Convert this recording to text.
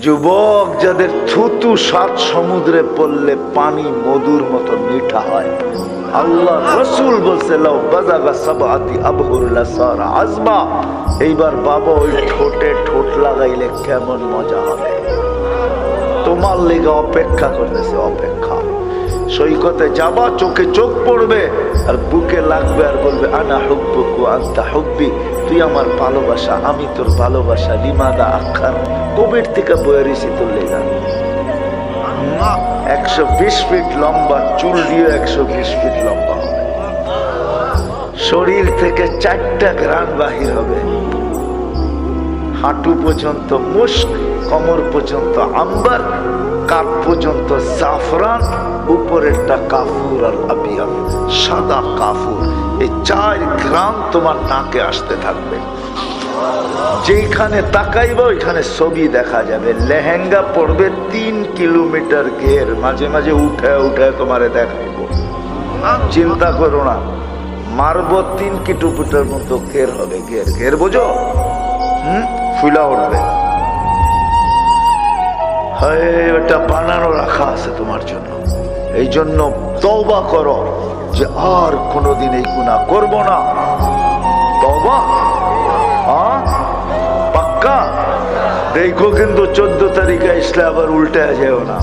যুবক যাদের থুতু 7 সমুদ্রে পড়লে পানি মধুর মতো মিঠা হয়, আল্লাহ রসুল বলছে লাউ বাজাগা সাবআতি আবহুর লাসারা আজবা। এইবার বাবা ওই ঠোঁটে ঠোঁট লাগাইলে কেমন মজা হবে। তোমার লেগে অপেক্ষা করতেছে, অপেক্ষা। সৈকতে যাবা, চোখে চোখ পড়বে আর বুকে লাগবে আর বলবে আনা হুব্বুকু আনতা হুব্বি, তুই আমার ভালোবাসা, আমি তোর ভালোবাসা। লিমাদা আখার, কবির থেকে বয়ে রেছি তোর লেগা। 120 ফিট লম্বা, চুল দিয়ে 120 ফিট লম্বা হবে। শরীর থেকে 4টা ঘ্রাণ বাহির হবে। হাঁটু পর্যন্ত মুস্ক, কোমর পর্যন্ত আম্বার, কাপ পর্যন্ত জাফরান, উপরেরটা কাফুর আর আবিয়াদ, সাদা কাফুর। এই 4 গ্রাম তোমার নাকে আসতে থাকবে। যেখানে তাকাইবা ওইখানে ছবি দেখা যাবে। লেহেঙ্গা পড়বে 3 কিলোমিটার ঘের, মাঝে মাঝে উঠে উঠে তোমারে দেখাইব। চিন্তা করো না, মারবো 3 কিলোমিটার মতো ঘের হবে। ঘের ঘের বোঝো? ফুলা উঠবে। ওটা বানানো রাখা আছে তোমার জন্য। এই জন্য তওবা করো যে আর কোনোদিন এই গুনাহ করব না। তওবা পাক্কা। দেখো কিন্তু 14 তারিখে আসলে আবার উল্টে যেও না।